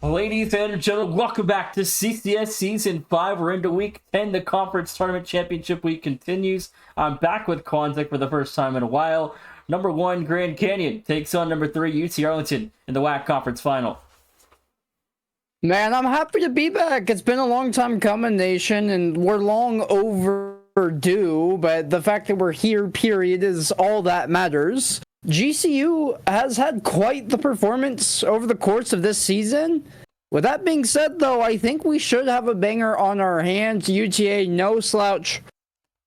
Ladies and gentlemen, welcome back to CCS Season 5. We're into Week 10. The Conference Tournament Championship Week continues. I'm back with Contact for the first time in a while. Number 1, Grand Canyon takes on number 3, UT Arlington in the WAC Conference Final. Man, I'm happy to be back. It's been a long time coming, Nation, and we're long overdue, but the fact that we're here, period, is all that matters. GCU has had quite the performance over the course of this season. With that being said, though, I think we should have a banger on our hands. UTA, no slouch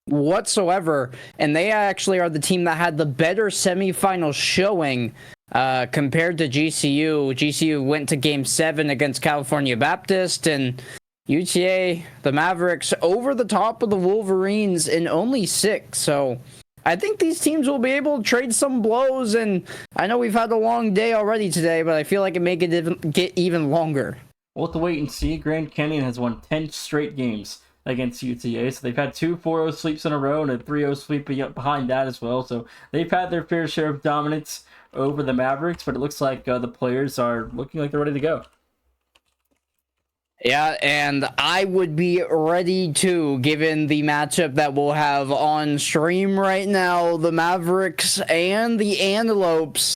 whatsoever, and they actually are the team that had the better semifinal showing compared to GCU. GCU went to Game 7 against California Baptist, and UTA, the Mavericks, over the top of the Wolverines in only 6, so I think these teams will be able to trade some blows, and I know we've had a long day already today, but I feel like it may get even longer. We'll have to wait and see. Grand Canyon has won 10 straight games against UTA, so they've had 2 4-0 sweeps in a row and a 3-0 sweep behind that as well, so they've had their fair share of dominance over the Mavericks, but it looks like the players are looking like they're ready to go. Yeah, and I would be ready too, given the matchup that we'll have on stream right now. The Mavericks and the Antelopes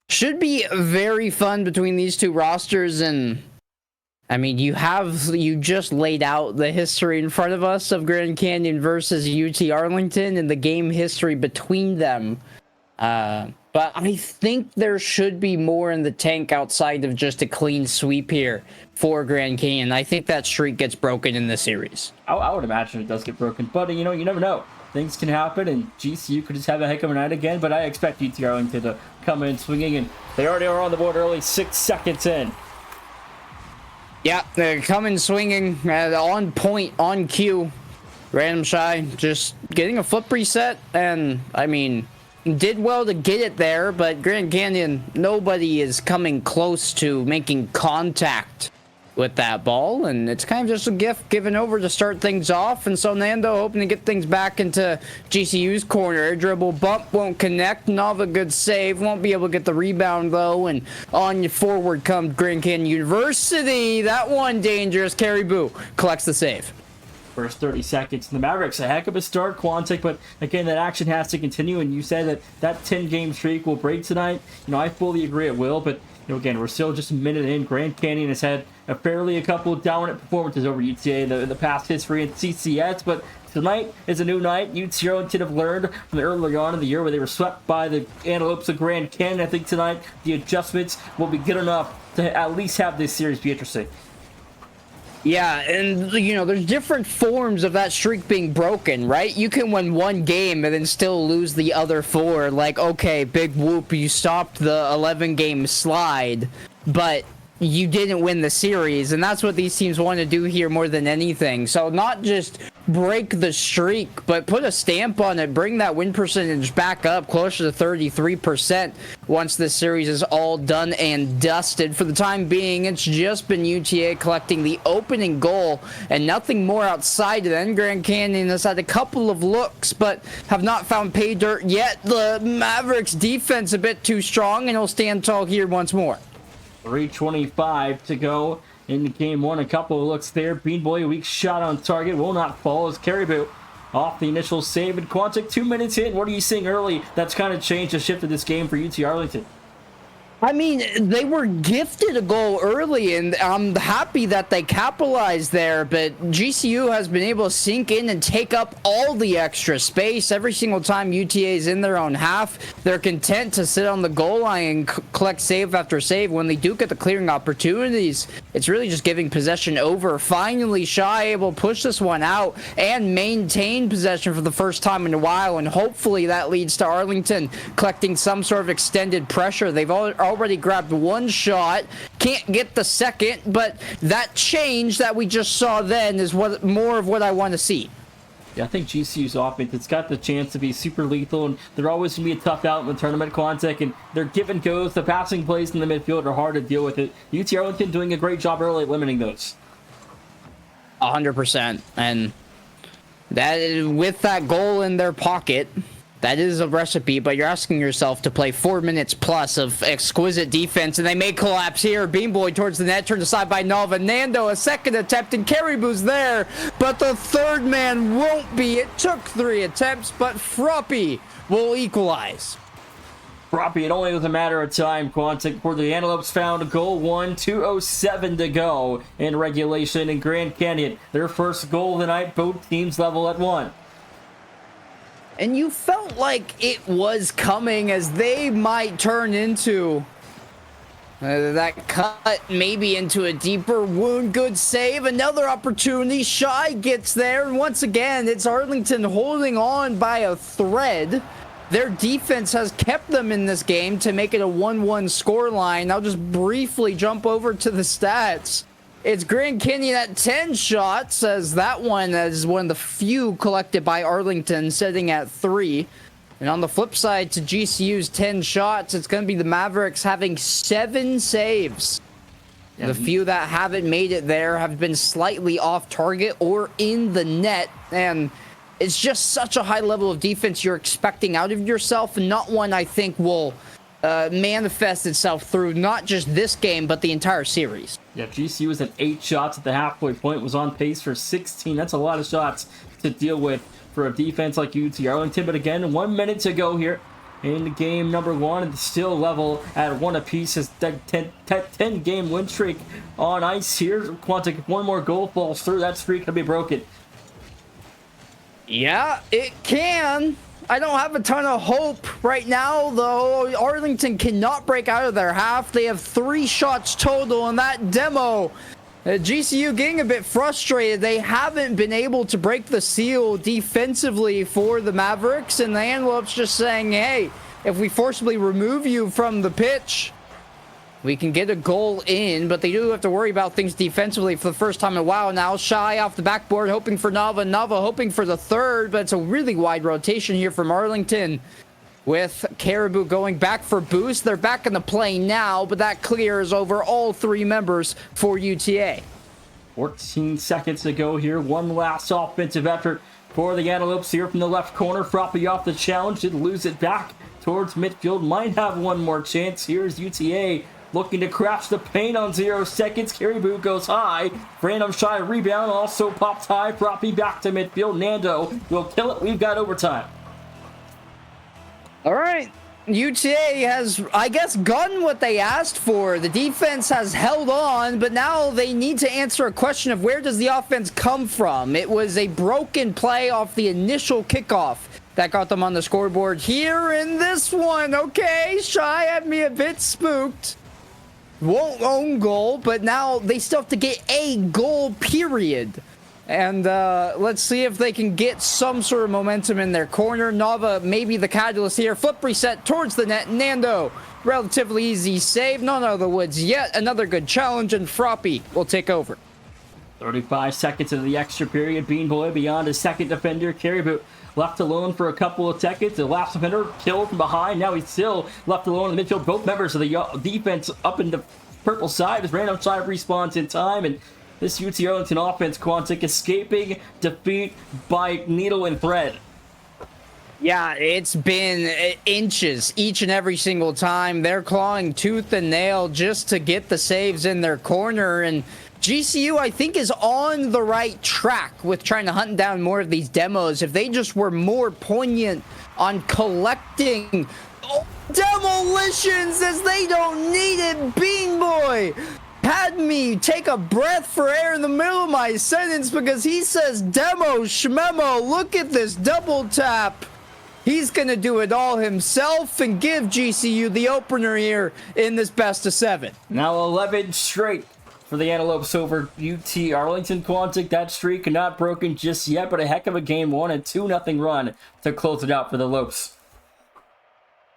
should be very fun between these two rosters, and I mean, you just laid out the history in front of us of Grand Canyon versus UT Arlington and the game history between them. But I think there should be more in the tank outside of just a clean sweep here for Grand Canyon. I think that streak gets broken in this series. I would imagine it does get broken, but you never know. Things can happen, and GCU could just have a heck of a night again, but I expect UT Arlington to come in swinging, and they already are on the board early, 6 seconds in. Yeah, they're coming swinging, on point, on cue. Random Shy just getting a flip reset, and I mean, did well to get it there, but Grand Canyon, nobody is coming close to making contact with that ball, and it's kind of just a gift given over to start things off. And so Nando hoping to get things back into GCU's corner. Dribble bump won't connect. Nava good save, won't be able to get the rebound though, and on forward comes Grand Canyon University. That one dangerous. Caribou collects the save. First 30 seconds. The Mavericks, a heck of a start, Quantic, but again, that action has to continue, and you said that 10-game streak will break tonight. I fully agree it will, but again, we're still just a minute in. Grand Canyon has had a couple of dominant performances over UTA in the past history in CCS, but tonight is a new night. UT Arlington have learned from earlier on in the year where they were swept by the Antelopes of Grand Canyon. I think tonight the adjustments will be good enough to at least have this series be interesting. Yeah, and there's different forms of that streak being broken, right? You can win one game and then still lose the other 4. Like, okay, big whoop, you stopped the 11-game slide, but you didn't win the series, and that's what these teams want to do here more than anything. So not just break the streak, but put a stamp on it, bring that win percentage back up closer to 33% once this series is all done and dusted. For the time being, it's just been UTA collecting the opening goal and nothing more outside of it. Grand Canyon has had a couple of looks, but have not found pay dirt yet. The Mavericks defense a bit too strong, and will stand tall here once more. 3:25 to go in game 1. A couple of looks there. Bean Boy, a weak shot on target, will not fall as Caribou off the initial save. And Quantic, 2 minutes in. What are you seeing early that's kind of changed the shift of this game for UT Arlington? I mean, they were gifted a goal early, and I'm happy that they capitalized there, but GCU has been able to sink in and take up all the extra space. Every single time UTA is in their own half, they're content to sit on the goal line and collect save after save. When they do get the clearing opportunities, it's really just giving possession over. Finally, Shy able to push this one out and maintain possession for the first time in a while, and hopefully that leads to Arlington collecting some sort of extended pressure. They've already grabbed one shot, can't get the second, but that change that we just saw then is more of what I want to see. Yeah, I think GCU's offense, it's got the chance to be super lethal, and they're always going to be a tough out in the tournament, Quantic, and their give and goes, the passing plays in the midfield are hard to deal with it. UT Arlington doing a great job early at limiting those. 100%, and that is, with that goal in their pocket, That is a recipe, but you're asking yourself to play 4 minutes plus of exquisite defense, and they may collapse here. Beanboy towards the net, turned aside by Nova. Nando, a second attempt, and Caribou's there, but the third man won't be. It took 3 attempts, but Froppy will equalize. Froppy, it only was a matter of time, Quantic, before the Antelopes found goal 1, 2:07 to go in regulation in Grand Canyon. Their first goal of the night, both teams level at 1. And you felt like it was coming, as they might turn into that cut, maybe into a deeper wound. Good save, another opportunity. Shy gets there, and once again, it's Arlington holding on by a thread. Their defense has kept them in this game to make it a 1-1 scoreline. I'll just briefly jump over to the stats. It's Grand Canyon at 10 shots, as that one is one of the few collected by Arlington, sitting at 3. And on the flip side to GCU's 10 shots, it's going to be the Mavericks having 7 saves. Yeah. The few that haven't made it there have been slightly off target or in the net, and it's just such a high level of defense you're expecting out of yourself, and not one I think will manifest itself through not just this game, but the entire series. Yeah, GCU was at 8 shots at the halfway point, was on pace for 16. That's a lot of shots to deal with for a defense like UT Arlington. But again, 1 minute to go here in game number 1, and still level at 1 apiece as that 10-game win streak on ice here. Quantic, if one more goal falls through, that streak can be broken. Yeah, it can. I don't have a ton of hope right now, though. Arlington cannot break out of their half. They have 3 shots total in that demo. GCU getting a bit frustrated. They haven't been able to break the seal defensively for the Mavericks, and the Antelopes just saying, hey, if we forcibly remove you from the pitch, we can get a goal in, but they do have to worry about things defensively for the first time in a while now. Shy off the backboard, hoping for Nava. Nava hoping for the third, but it's a really wide rotation here from Arlington, with Caribou going back for boost. They're back in the play now, but that clears over all 3 members for UTA. 14 seconds to go here. One last offensive effort for the Antelopes here from the left corner. Froppy off the challenge, did lose it back towards midfield. Might have one more chance. Here's UTA looking to crash the paint on 0 seconds. Caribou goes high. Random Shy rebound, also popped high. Froppy back to midfield. Nando will kill it. We've got overtime. All right. UTA has, I guess, gotten what they asked for. The defense has held on, but now they need to answer a question of where does the offense come from? It was a broken play off the initial kickoff that got them on the scoreboard here in this one. Okay, Shy had me a bit spooked. Won't own goal, but now they still have to get a goal, period. And let's see if they can get some sort of momentum in their corner. Nava, maybe the catalyst here. Flip reset towards the net. Nando, relatively easy save. None out of the woods yet. Another good challenge, and Froppy will take over. 35 seconds into the extra period. Beanboy beyond his second defender. Caribou left alone for a couple of seconds. The last defender killed from behind. Now he's still left alone in the midfield. Both members of the defense up in the purple side as Random Side respawns in time. And this UT Arlington offense, Quantic, escaping defeat by needle and thread. Yeah, it's been inches each and every single time. They're clawing tooth and nail just to get the saves in their corner. And GCU, I think, is on the right track with trying to hunt down more of these demos. If they just were more poignant on collecting demolitions as they don't need it. Beanboy had me take a breath for air in the middle of my sentence because he says demo shmemo. Look at this double tap. He's going to do it all himself and give GCU the opener here in this best of 7. Now 11 straight for the Antelopes over UT Arlington. Quantic, that streak not broken just yet, but a heck of a game 1 and 2-0 run to close it out for the Lopes.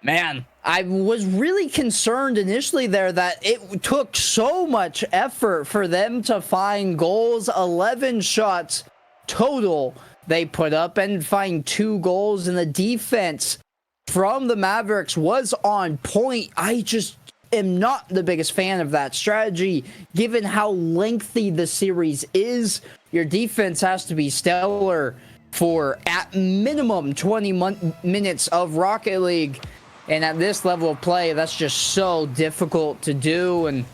Man, I was really concerned initially there that it took so much effort for them to find goals. 11 shots total they put up and find 2 goals, and the defense from the Mavericks was on point. I just am not the biggest fan of that strategy given how lengthy the series is. Your defense has to be stellar for at minimum 20 minutes of Rocket League. And at this level of play, that's just so difficult to do. And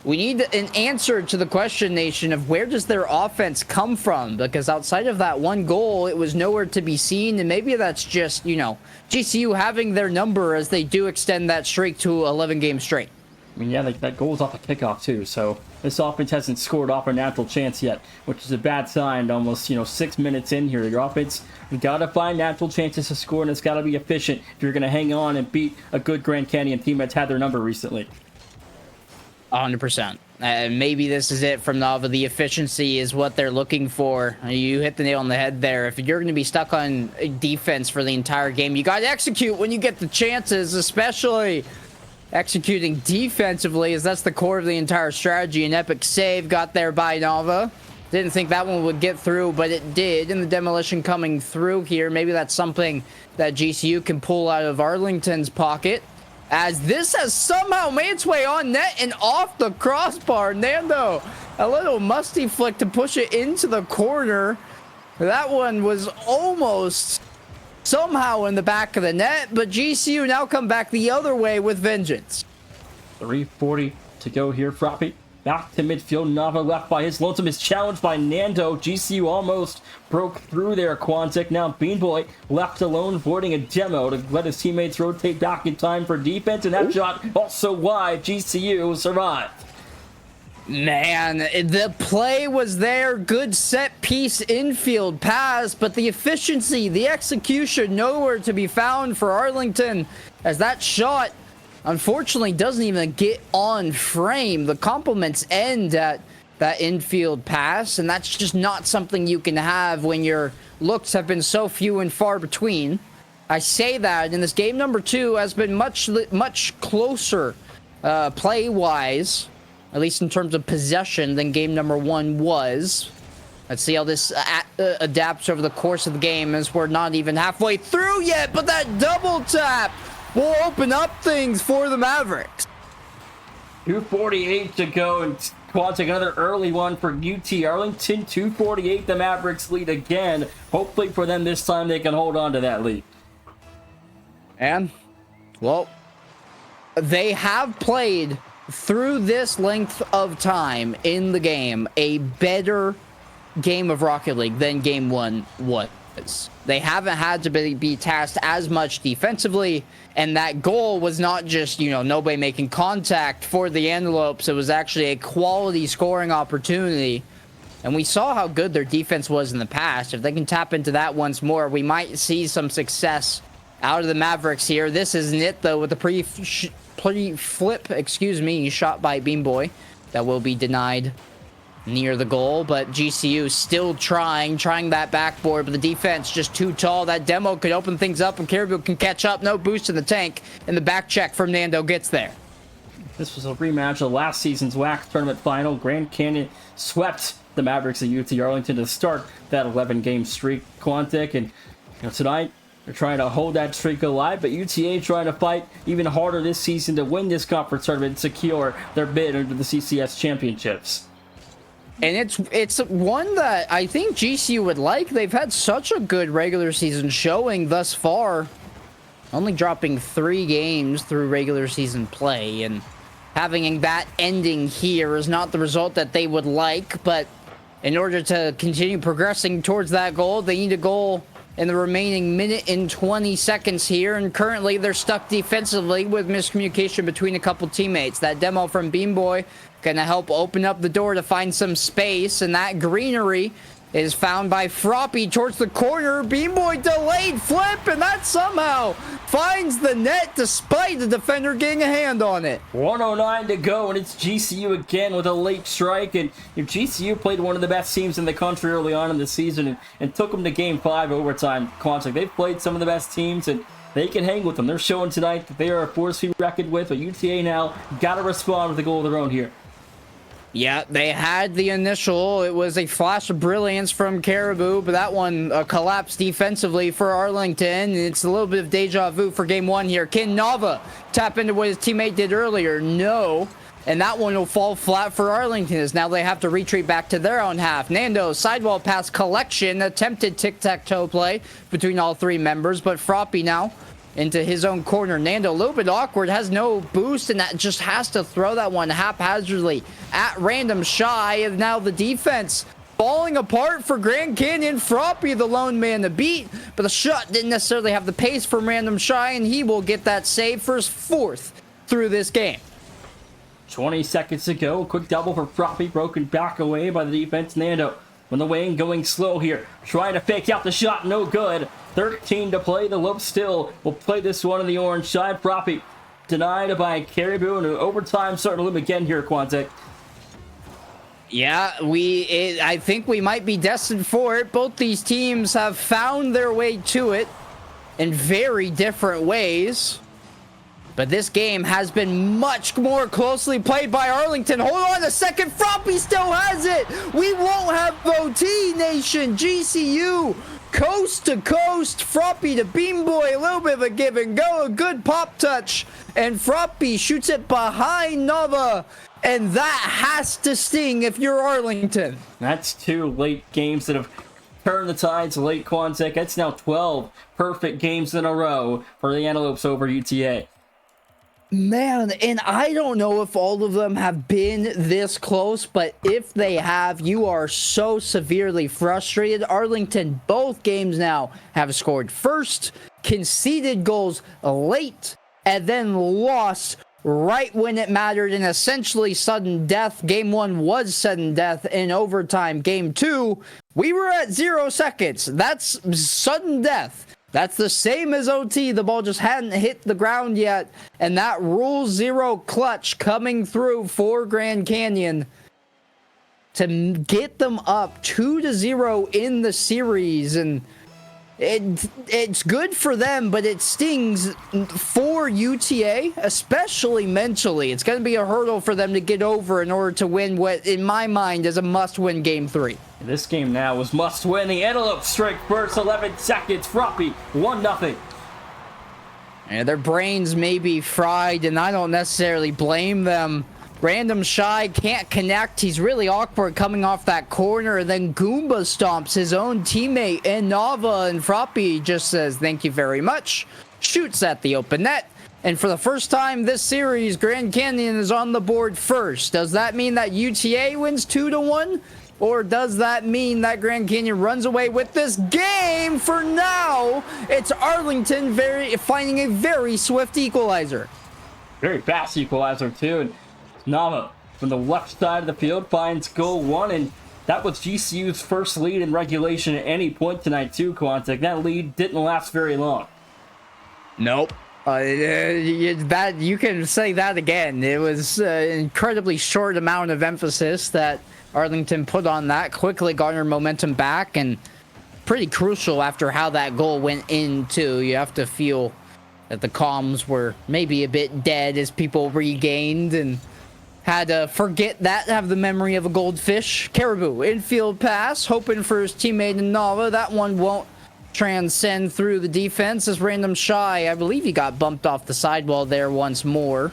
we need an answer to the question, Nation, of where does their offense come from? Because outside of that one goal, it was nowhere to be seen. And maybe that's just, you know, GCU having their number as they do extend that streak to 11 games straight. I mean, yeah, that goal's off a kickoff, too. So this offense hasn't scored off a natural chance yet, which is a bad sign. Almost, 6 minutes in here. Your offense, you got to find natural chances to score, and it's got to be efficient if you're going to hang on and beat a good Grand Canyon team that's had their number recently. 100%. Maybe this is it from Nava. The efficiency is what they're looking for. You hit the nail on the head there. If you're going to be stuck on defense for the entire game, you got to execute when you get the chances, especially executing defensively, as that's the core of the entire strategy. An epic save got there by Nava. Didn't think that one would get through, but it did. And the demolition coming through here. Maybe that's something that GCU can pull out of Arlington's pocket, as this has somehow made its way on net and off the crossbar. Nando, a little musty flick to push it into the corner. That one was almost somehow in the back of the net, but GCU now come back the other way with vengeance. 3:40 to go here. Froppy back to midfield. Nava left by his lonesome is challenged by Nando. GCU almost broke through there. Quantic now Beanboy left alone, avoiding a demo to let his teammates rotate back in time for defense, and that shot also wide. GCU survived. Man, the play was there. Good set piece infield pass, but the efficiency, the execution, nowhere to be found for Arlington, as that shot unfortunately doesn't even get on frame. The compliments end at that infield pass, and that's just not something you can have when your looks have been so few and far between. I say that, and this game number 2 has been much closer play-wise, at least in terms of possession, than game number 1 was. Let's see how this adapts over the course of the game, as we're not even halfway through yet, but that double tap will open up things for the Mavericks. 2:48 to go, and Quantic another early one for UT Arlington. 2:48, the Mavericks lead again. Hopefully for them this time they can hold on to that lead. And, well, they have played through this length of time in the game a better game of Rocket League than game 1 was. They haven't had to be tasked as much defensively, and that goal was not just, nobody making contact for the Antelopes. It was actually a quality scoring opportunity, and we saw how good their defense was in the past. If they can tap into that once more, we might see some success out of the Mavericks here. This isn't it, though, with the pre-flip, shot by Beanboy that will be denied near the goal, but GCU still trying that backboard, but the defense just too tall. That demo could open things up, and Caribou can catch up. No boost in the tank, and the back check from Nando gets there. This was a rematch of last season's WAC tournament final. Grand Canyon swept the Mavericks of UT Arlington to start that 11-game streak. Quantic, and tonight they're trying to hold that streak alive, but UTA trying to fight even harder this season to win this conference tournament and secure their bid into the CCS championships. And it's one that I think GCU would like. They've had such a good regular season showing thus far, only dropping 3 games through regular season play, and having that ending here is not the result that they would like. But in order to continue progressing towards that goal, they need a goal in the remaining minute and 20 seconds here, and currently they're stuck defensively with miscommunication between a couple teammates. That demo from Beanboy gonna help open up the door to find some space, and that greenery is found by Froppy towards the corner. Beanboy delayed flip, and that somehow finds the net despite the defender getting a hand on it. 1:09 to go, and it's GCU again with a late strike. And GCU played one of the best teams in the country early on in the season and took them to game 5 overtime. Quantic, they've played some of the best teams, and they can hang with them. They're showing tonight that they are a force to be reckoned with, but UTA now got to respond with a goal of their own here. Yeah, they had the initial. It was a flash of brilliance from Caribou, but that one collapsed defensively for Arlington. It's a little bit of deja vu for game 1 here. Can Nava tap into what his teammate did earlier? No. And that one will fall flat for Arlington as now they have to retreat back to their own half. Nando, sidewall pass collection, attempted tic-tac-toe play between all three members, but Froppy now into his own corner. Nando, a little bit awkward, has no boost, and that just has to throw that one haphazardly at random shy. And now the defense falling apart for Grand Canyon. Froppy, the lone man to beat, but the shot didn't necessarily have the pace from random shy, and he will get that save for his fourth through this game. 20 seconds to go. Quick double for Froppy, broken back away by the defense. Nando on the wing, going slow here, trying to fake out the shot, no good. 13 to play. The Lopes still will play this one on the orange side. Froppy denied by Caribou, and overtime starting to loom again here, Quantic. Yeah, I think we might be destined for it. Both these teams have found their way to it in very different ways. But this game has been much more closely played by Arlington. Hold on a second. Froppy still has it. We won't have OT, Nation. GCU, coast to coast. Froppy to Beam Boy. A little bit of a give and go. A good pop touch. And Froppy shoots it behind Nova. And that has to sting if you're Arlington. That's two late games that have turned the tides late, Quantic. That's now 12 perfect games in a row for the Antelopes over UTA. Man, and I don't know if all of them have been this close, but if they have, you are so severely frustrated. Arlington, both games now, have scored first, conceded goals late, and then lost right when it mattered in essentially sudden death. Game 1 was sudden death in overtime. Game 2, we were at 0 seconds. That's sudden death. That's the same as OT. The ball just hadn't hit the ground yet. And that Rule 0 clutch coming through for Grand Canyon to get them up 2-0 in the series. And it's good for them, but it stings for UTA, especially mentally. It's going to be a hurdle for them to get over in order to win what, in my mind, is a must-win Game 3. This game now was must-win. The Antelope strike first, 11 seconds. Froppy, 1-0. And their brains may be fried, and I don't necessarily blame them. Random Shy can't connect. He's really awkward coming off that corner. And then Goomba stomps his own teammate in Nava. And Froppy just says, thank you very much. Shoots at the open net. And for the first time this series, Grand Canyon is on the board first. Does that mean that UTA wins 2-1? Or does that mean that Grand Canyon runs away with this game? For now, it's Arlington finding a very swift equalizer. Very fast equalizer, too. And Nava from the left side of the field finds goal 1, and that was GCU's first lead in regulation at any point tonight too, Quantic. That lead didn't last very long. Nope. That you can say that again. It was an incredibly short amount of emphasis that Arlington put on that, quickly garnered momentum back, and pretty crucial after how that goal went in too. You have to feel that the comms were maybe a bit dead as people regained and had to forget that, have the memory of a goldfish. Caribou, infield pass, hoping for his teammate in Nava. That one won't transcend through the defense as Random Shy, I believe he got bumped off the sidewall there once more.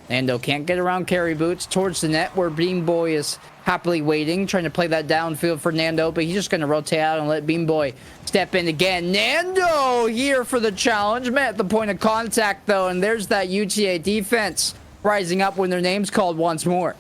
Nando can't get around Caribou. It's towards the net where Beam Boy is happily waiting, trying to play that downfield for Nando, but he's just going to rotate out and let Beam Boy step in again. Nando here for the challenge, met at the point of contact though, and there's that UTA defense rising up when their name's called once more.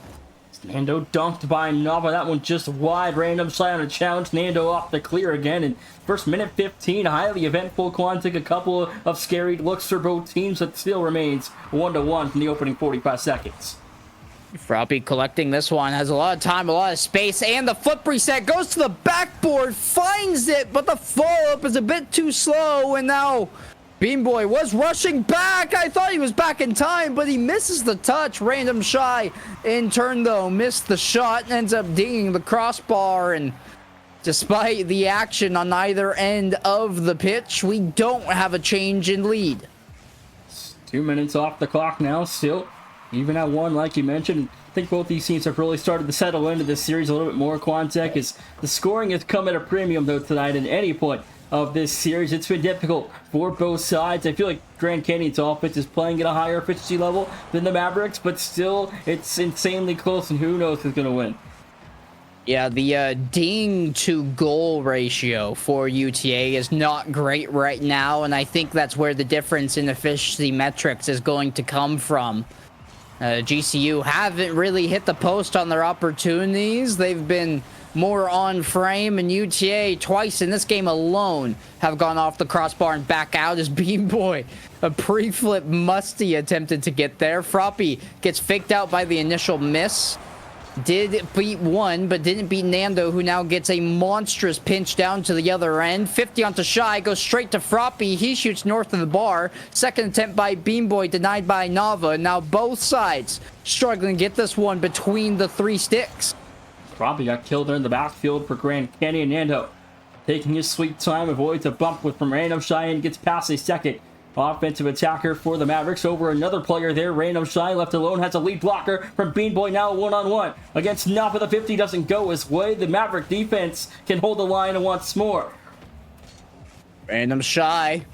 Nando dunked by Nava. That one just wide. Random Shy on a challenge. Nando off the clear again. And first minute 15, highly eventful. Quantic, a couple of scary looks for both teams, but still remains 1-1 from the opening 45 seconds. Froppy collecting this one, has a lot of time, a lot of space, and the flip reset goes to the backboard, finds it, but the follow-up is a bit too slow, and now Beam Boy was rushing back. I thought he was back in time, but he misses the touch. Random Shy in turn, though, missed the shot and ends up dinging the crossbar. And despite the action on either end of the pitch, we don't have a change in lead. 2 minutes off the clock now, still even at 1, like you mentioned. I think both these teams have really started to settle into this series a little bit more. Quantic is the scoring has come at a premium though tonight. At any point, of this series. It's been difficult for both sides. I feel like Grand Canyon's offense is playing at a higher efficiency level than the Mavericks, but still, it's insanely close, and who knows who's going to win. Yeah, the ding to goal ratio for UTA is not great right now, and I think that's where the difference in efficiency metrics is going to come from. GCU haven't really hit the post on their opportunities. They've been more on frame, and UTA twice in this game alone have gone off the crossbar and back out as Beanboy. A pre-flip Musty attempted to get there. Froppy gets faked out by the initial miss. Did beat one, but didn't beat Nando, who now gets a monstrous pinch down to the other end. 50 onto Shy, goes straight to Froppy. He shoots north of the bar. Second attempt by Beanboy, denied by Nava. Now both sides struggling to get this one between the three sticks. Froppy got killed there in the backfield for Grand Canyon. Nando taking his sweet time, avoids a bump with from Random Shy and gets past a second offensive attacker for the Mavericks over another player there. Random Shy left alone, has a lead blocker from Beanboy, now one-on-one against Napa. The 50 doesn't go his way. The Maverick defense can hold the line once more. Random Shy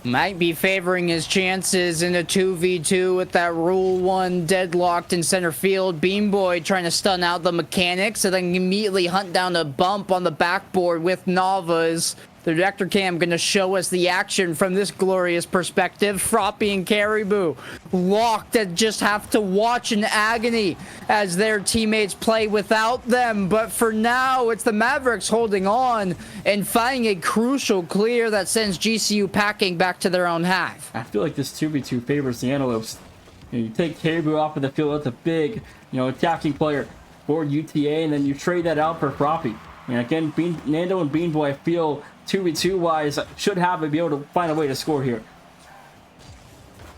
might be favoring his chances in a 2v2 with that Rule 1 deadlocked in center field. Beanboy trying to stun out the mechanics and then immediately hunt down a bump on the backboard with Navas. The Director Cam going to show us the action from this glorious perspective. Froppy and Caribou locked and just have to watch in agony as their teammates play without them. But for now, it's the Mavericks holding on and finding a crucial clear that sends GCU packing back to their own half. I feel like this 2v2 favors the Antelopes. You take Caribou off of the field, that's a big, attacking player for UTA, and then you trade that out for Froppy. And again, Nando and Beanboy, I feel 2v2 wise, should be able to find a way to score here.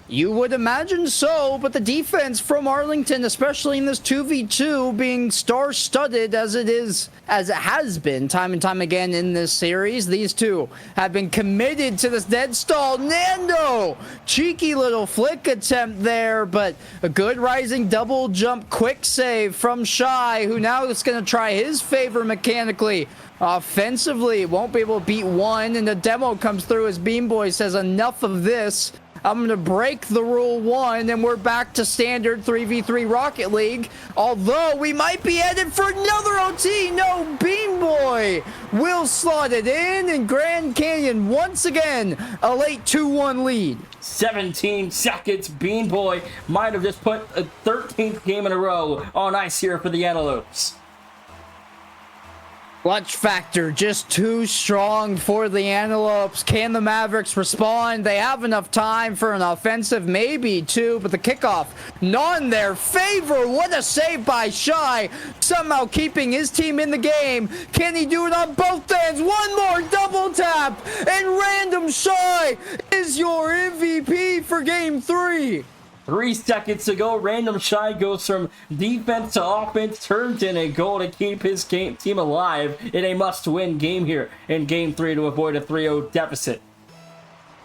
You would imagine so, but the defense from Arlington, especially in this 2v2, being star-studded as it has been time and time again in this series. These two have been committed to this dead stall. Nando! Cheeky little flick attempt there, but a good rising double jump quick save from Shy, who now is going to try his favor mechanically. Offensively, won't be able to beat one, and the demo comes through as Beanboy says, enough of this. I'm going to break the Rule 1, and we're back to standard 3v3 Rocket League. Although, we might be headed for another OT. No, Beanboy will slot it in, and Grand Canyon, once again, a late 2-1 lead. 17 seconds. Beanboy might have just put a 13th game in a row on ice here for the Antelopes. Clutch factor just too strong for the Antelopes. Can the Mavericks respond? They have enough time for an offensive, maybe two, but the kickoff not in their favor. What a save by Shy, somehow keeping his team in the game. Can he do it on both ends? One more double tap, and Random Shy is your MVP for game 3. 3 seconds to go. Random Shy goes from defense to offense, turns in a goal to keep his team alive in a must-win game here in Game 3 to avoid a 3-0 deficit.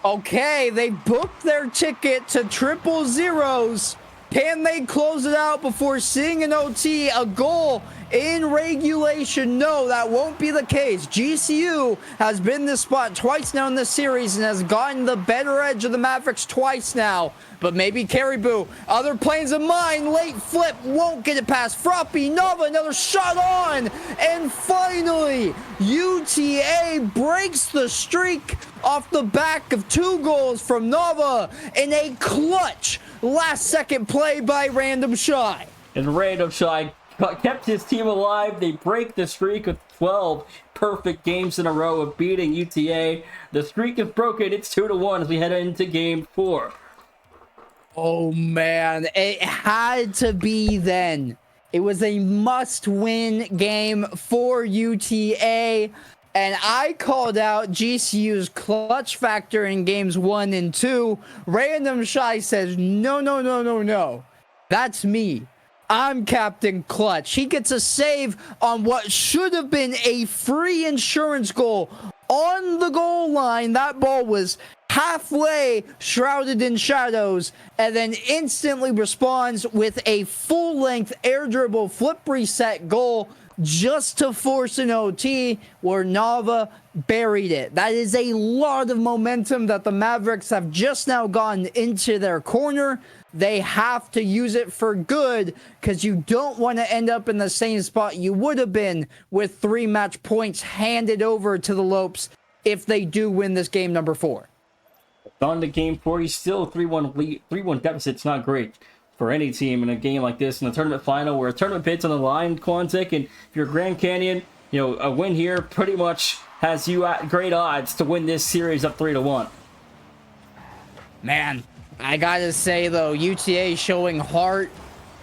Okay, they booked their ticket to triple zeros. Can they close it out before seeing an OT, a goal in regulation? No, that won't be the case. GCU has been this spot twice now in this series and has gotten the better edge of the Mavericks twice now. But maybe Caribou, other planes of mine, late flip, won't get it past Froppy. Nava, another shot on. And finally, UTA breaks the streak off the back of 2 goals from Nava in a clutch last-second play by Random Shy. And Random Shy kept his team alive. They break the streak with 12 perfect games in a row of beating UTA. The streak is broken. It's 2-1 as we head into Game 4. Oh, man. It had to be then. It was a must-win game for UTA. And I called out GCU's clutch factor in games 1 and 2. Random Shy says, no. That's me. I'm Captain Clutch. He gets a save on what should have been a free insurance goal on the goal line. That ball was halfway shrouded in shadows, and then instantly responds with a full-length air dribble flip reset goal. just to force an OT where Nava buried it. That is a lot of momentum that the Mavericks have just now gotten into their corner. They have to use it for good because you don't want to end up in the same spot you would have been with 3 match points handed over to the Lopes if they do win this game number 4. On to game 40, still 3-1 lead, 3-1 deficit's not great for any team in a game like this in the tournament final where a tournament bid's on the line, Quantic, and if you're Grand Canyon, you know, a win here pretty much has you at great odds to win this series up 3-1. Man, I gotta say though, UTA showing heart,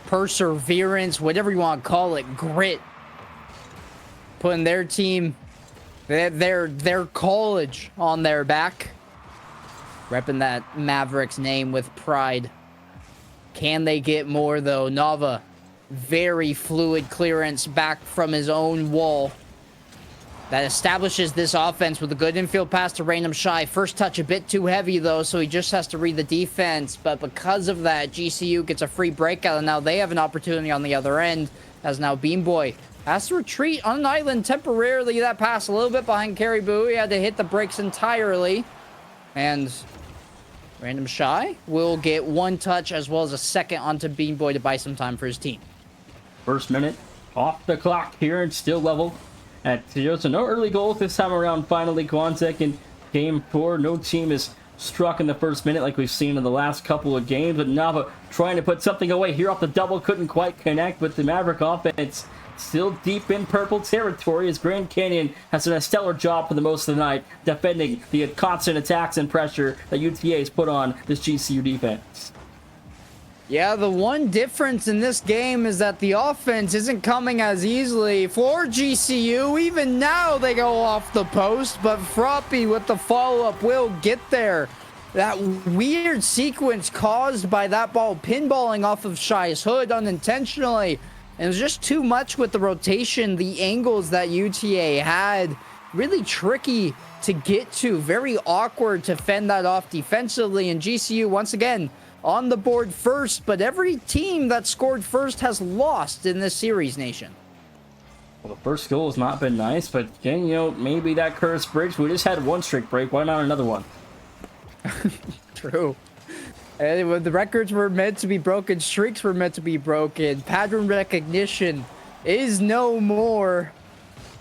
perseverance, whatever you want to call it, grit, putting their team, their college on their back, repping that Mavericks name with pride. Can they get more though? Nava, very fluid clearance back from his own wall. That establishes this offense with a good infield pass to Random Shy. First touch a bit too heavy though, so he just has to read the defense. But because of that, GCU gets a free breakout, and now they have an opportunity on the other end, as now Beam Boy has to retreat on an island temporarily. That pass a little bit behind Caribou. He had to hit the brakes entirely. And Random Shy will get 1 touch as well as a second onto Beam Boy to buy some time for his team. First minute off the clock here and still level at 0. So no early goals this time around finally, Quantic, in game 4. No team is struck in the first minute like we've seen in the last couple of games. But Nava trying to put something away here off the double. Couldn't quite connect with the Maverick offense. Still deep in purple territory as Grand Canyon has done a stellar job for the most of the night defending the constant attacks and pressure that UTA has put on this GCU defense. Yeah, the one difference in this game is that the offense isn't coming as easily for GCU. Even now they go off the post, but Froppy with the follow-up will get there. That weird sequence caused by that ball pinballing off of Shy's hood unintentionally. And it was just too much with the rotation, the angles that UTA had. Really tricky to get to. Very awkward to fend that off defensively. And GCU, once again, on the board first. But every team that scored first has lost in this series, Nation. Well, the first goal has not been nice. But again, you know, maybe that curse breaks. We just had 1 streak break. Why not another one? True. And the records were meant to be broken, streaks were meant to be broken, pattern recognition is no more.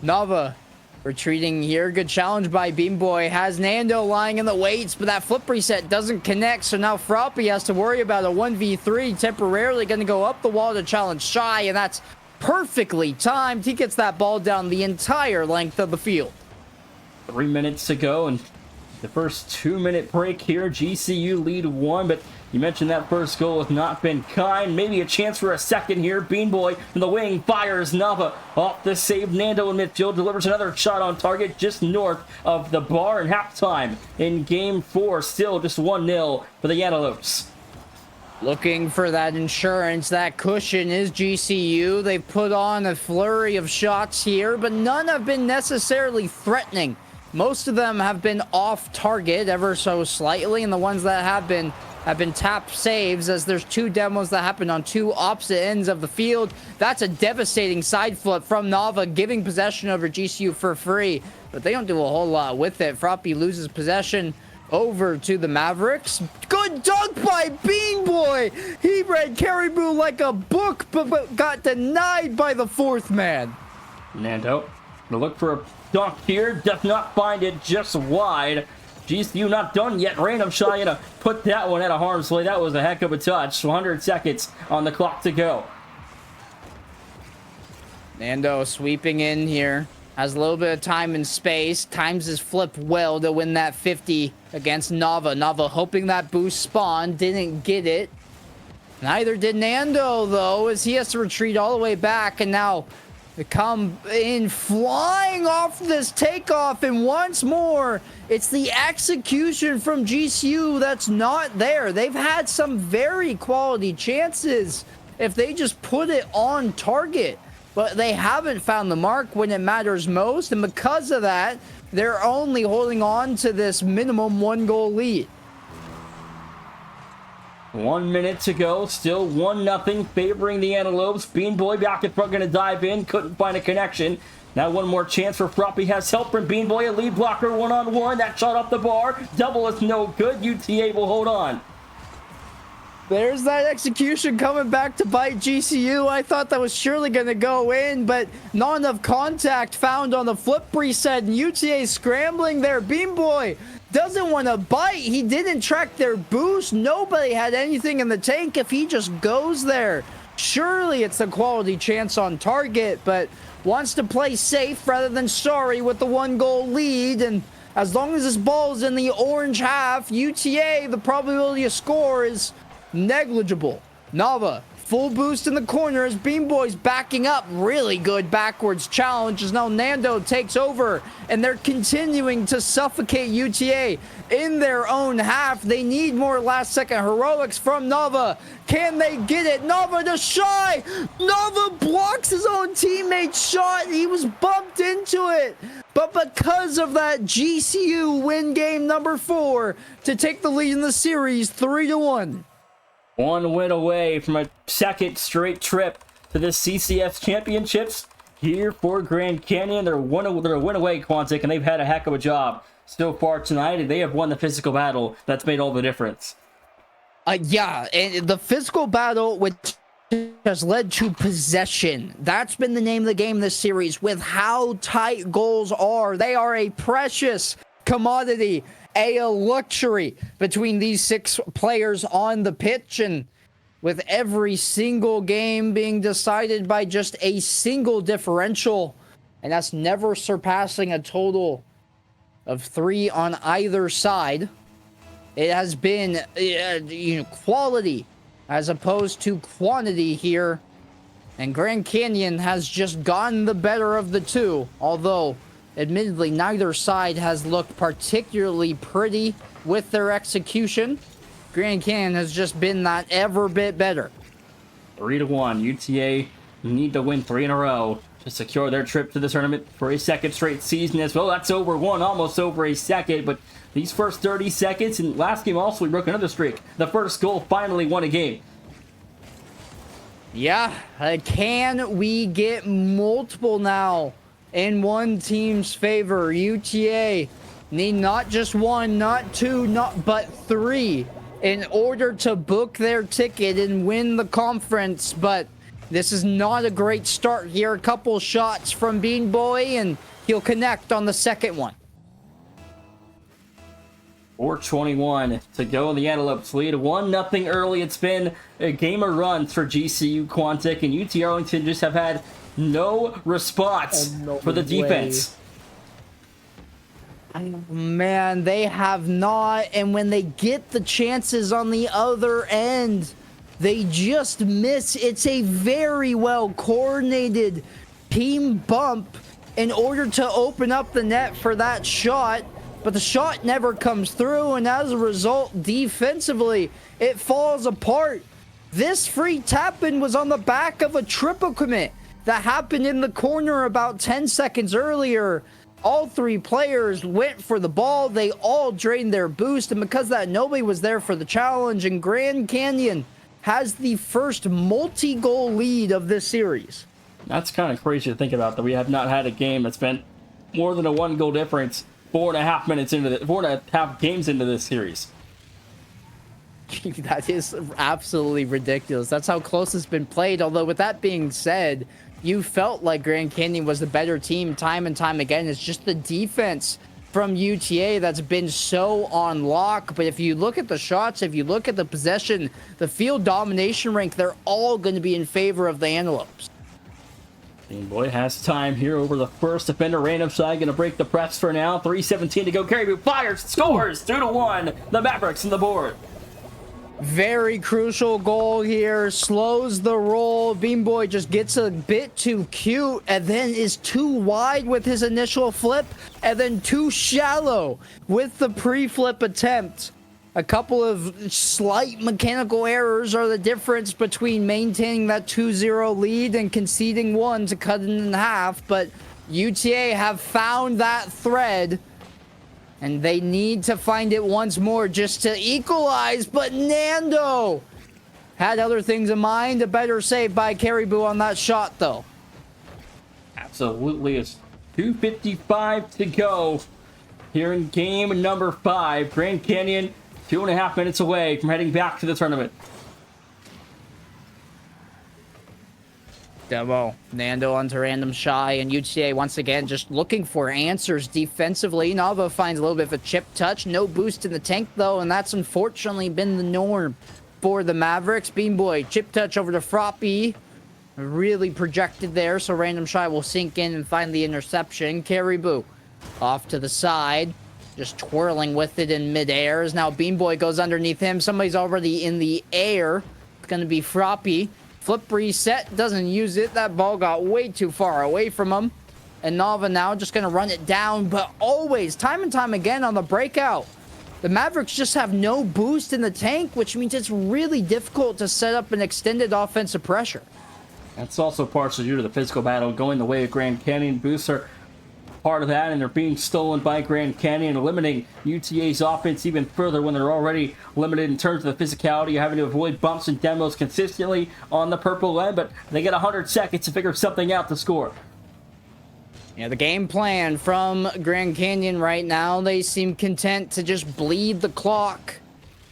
Nava retreating here, good challenge by Beam Boy, has Nando lying in the weights, but that flip reset doesn't connect, so now Froppy has to worry about a 1v3, temporarily going to go up the wall to challenge Shy, and that's perfectly timed. He gets that ball down the entire length of the field. 3 minutes to go, and the first 2-minute break here, GCU lead 1, but you mentioned that first goal has not been kind. Maybe a chance for a second here. Bean Boy from the wing fires Nava off the save. Nando in midfield delivers another shot on target just north of the bar. And halftime in game 4, still just 1-0 for the Antelopes. Looking for that insurance, that cushion is GCU. They've put on a flurry of shots here, but none have been necessarily threatening. Most of them have been off target ever so slightly, and the ones that have been tapped saves, as there's 2 demos that happen on 2 opposite ends of the field. That's a devastating side flip from Nava, giving possession over GCU for free, but they don't do a whole lot with it. Froppy loses possession over to the Mavericks. Good dunk by Bean Boy. He read Caribou like a book, but got denied by the 4th man. Nando to look for a dunk here, does not find it, just wide. GCU not done yet. Random Shy gonna put that one out of harm's way. That was a heck of a touch. 100 seconds on the clock to go. Nando sweeping in here. Has a little bit of time and space. Times his flip well to win that 50 against Nava. Nava hoping that boost spawned. Didn't get it. Neither did Nando, though, as he has to retreat all the way back. And now they come in flying off this takeoff, and once more, it's the execution from GCU that's not there. They've had some very quality chances if they just put it on target, but they haven't found the mark when it matters most, and because of that, they're only holding on to this minimum 1-goal lead. 1 minute to go. Still 1-0 favoring the Antelopes. Bean Boy back in front, going to dive in. Couldn't find a connection. Now one more chance for Froppy. Has help from Bean Boy. A lead blocker one-on-one. That shot off the bar. Double is no good. UTA will hold on. There's that execution coming back to bite GCU. I thought that was surely going to go in, but not enough contact found on the flip reset. And UTA scrambling there. Bean Boy doesn't want to bite. He didn't track their boost. Nobody had anything in the tank. If he just goes there, surely it's a quality chance on target, but wants to play safe rather than sorry with the 1-goal lead. And as long as this ball is in the orange half, UTA, the probability of score is negligible. Nava, full boost in the corner as Bean Boy's backing up. Really good backwards challenge as now Nando takes over, and they're continuing to suffocate UTA in their own half. They need more last-second heroics from Nava. Can they get it? Nava to Shy! Nava blocks his own teammate's shot. He was bumped into it. But because of that, GCU win game number 4 to take the lead in the series 3-1. One win away from a second straight trip to the CCS Championships here for Grand Canyon. They're one away, Quantic, and they've had a heck of a job so far tonight, and they have won the physical battle. That's made all the difference. Yeah, and the physical battle, which has led to possession. That's been the name of the game this series. With how tight goals are, they are a precious commodity, a luxury between these 6 players on the pitch, and with every single game being decided by just a single differential, and that's never surpassing a total of 3 on either side. It has been quality as opposed to quantity here, and Grand Canyon has just gotten the better of the two, although admittedly neither side has looked particularly pretty with their execution. Grand Canyon has just been that ever bit better. 3-1. UTA need to win 3 in a row to secure their trip to the tournament for a second straight season as well. That's over 1, almost over a second, but these first 30 seconds, and last game also we broke another streak. The first goal finally won a game. Yeah, can we get multiple now in one team's favor? UTA need not just 1, not 2, but 3 in order to book their ticket and win the conference, but this is not a great start here. A couple shots from Bean Boy, and he'll connect on the second one. 4:21 to go in the Antelopes lead. 1-0 early. It's been a game of runs for GCU Quantic, and UT Arlington just have had no response for the defense. Man, they have not, and when they get the chances on the other end, they just miss. It's a very well coordinated team bump in order to open up the net for that shot, but the shot never comes through, and as a result, defensively, it falls apart. This free tap-in was on the back of a triple commit that happened in the corner about 10 seconds earlier. All 3 players went for the ball. They all drained their boost, and because of that, nobody was there for the challenge, and Grand Canyon has the first multi-goal lead of this series. That's kind of crazy to think about, that we have not had a game that's been more than a 1-goal difference 4.5 games into this series. That is absolutely ridiculous. That's how close it's been played. Although with that being said, you felt like Grand Canyon was the better team time and time again. It's just the defense from UTA that's been so on lock. But if you look at the shots, if you look at the possession, the field domination rank, they're all going to be in favor of the Antelopes. Bean Boy has time here over the first defender. Random side going to break the press for now. 3:17 to go. Caribou fires, scores 2-1. The Mavericks on the board. Very crucial goal here. Slows the roll. Bean Boy just gets a bit too cute and then is too wide with his initial flip and then too shallow with the pre-flip attempt. A couple of slight mechanical errors are the difference between maintaining that 2-0 lead and conceding 1 to cut it in half. But UTA have found that thread. And they need to find it once more just to equalize, but Nando had other things in mind. A better save by Caribou on that shot, though. Absolutely. It's 2:55 to go here in game number 5. Grand Canyon, 2.5 minutes away from heading back to the tournament. Demo, Nando onto random shy, and UTA once again just looking for answers defensively. Nava finds a little bit of a chip touch. No boost in the tank, though, and that's unfortunately been the norm for the Mavericks. Beanboy, chip touch over to Froppy. Really projected there, so random shy will sink in and find the interception. Caribou off to the side, just twirling with it in midair. As now Beanboy goes underneath him. Somebody's already in the air. It's going to be Froppy. Flip reset, doesn't use it. That ball got way too far away from him. And Nava now just going to run it down. But always, time and time again on the breakout, the Mavericks just have no boost in the tank, which means it's really difficult to set up an extended offensive pressure. That's also partially due to the physical battle going the way of Grand Canyon. Boosts are part of that, and they're being stolen by Grand Canyon, limiting UTA's offense even further when they're already limited in terms of the physicality. You're having to avoid bumps and demos consistently on the purple end, but they get 100 seconds to figure something out to score. Yeah, the game plan from Grand Canyon right now, they seem content to just bleed the clock.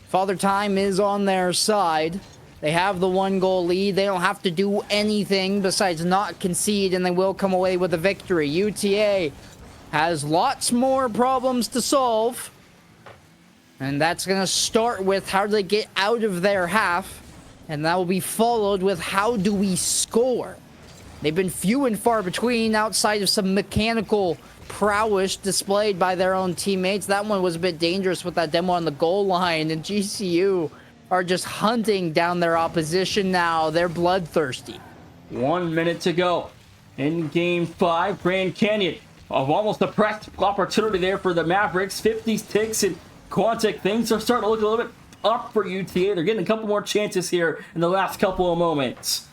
Father Time is on their side. They have the 1-goal lead. They don't have to do anything besides not concede, and they will come away with a victory. UTA has lots more problems to solve, and that's going to start with how do they get out of their half, and that will be followed with how do we score. They've been few and far between outside of some mechanical prowess displayed by their own teammates. That one was a bit dangerous with that demo on the goal line, and GCU are just hunting down their opposition now. They're bloodthirsty. 1 minute to go in game 5. Grand Canyon of almost a pressed opportunity there for the Mavericks. 50 ticks and Quantic. Things are starting to look a little bit up for UTA. They're getting a couple more chances here in the last couple of moments.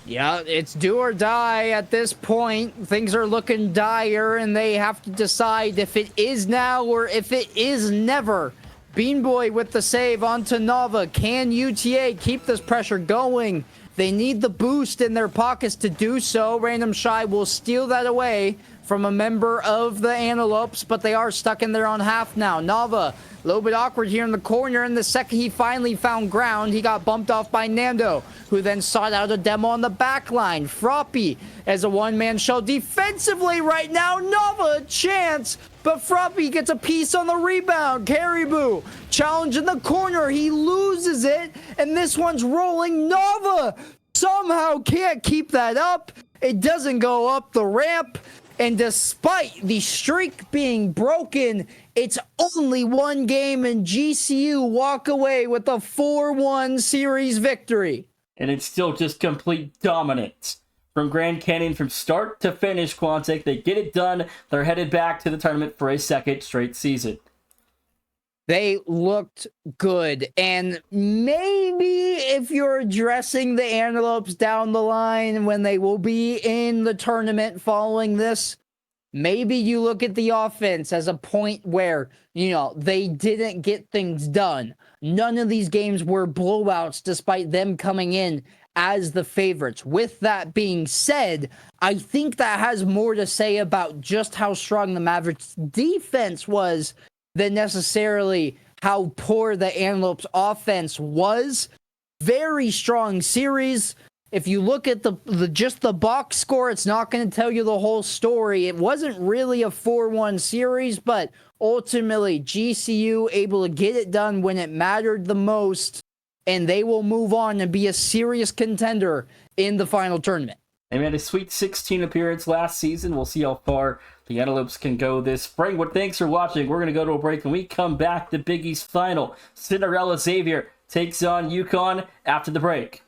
Yeah, it's do or die at this point. Things are looking dire, and they have to decide if it is now or if it is never. Beanboy with the save onto Nava. Can UTA keep this pressure going? They need the boost in their pockets to do so. Random Shy will steal that away from a member of the Antelopes, but they are stuck in their own half now. Nava, a little bit awkward here in the corner. In the second he finally found ground, he got bumped off by Nando, who then sought out a demo on the back line. Froppy as a one-man show defensively right now. Nava a chance, but Froppy gets a piece on the rebound. Caribou challenge in the corner. He loses it, and this one's rolling. Nava somehow can't keep that up. It doesn't go up the ramp. And despite the streak being broken, it's only one game, and GCU walk away with a 4-1 series victory. And it's still just complete dominance from Grand Canyon from start to finish. Quantic, they get it done. They're headed back to the tournament for a second straight season. They looked good, and maybe if you're addressing the Antelopes down the line when they will be in the tournament following this, maybe you look at the offense as a point where, you know, they didn't get things done. None of these games were blowouts despite them coming in as the favorites. With that being said, I think that has more to say about just how strong the Mavericks defense was than necessarily how poor the Antelopes offense was. Very strong series. If you look at the just the box score, it's not going to tell you the whole story. It wasn't really a 4-1 series, but ultimately GCU able to get it done when it mattered the most, and they will move on and be a serious contender in the final tournament. They made a Sweet 16 appearance last season. We'll see how far the Antelopes can go this spring. But thanks for watching. We're going to go to a break. When we come back, the Big East final. Cinderella Xavier takes on UConn after the break.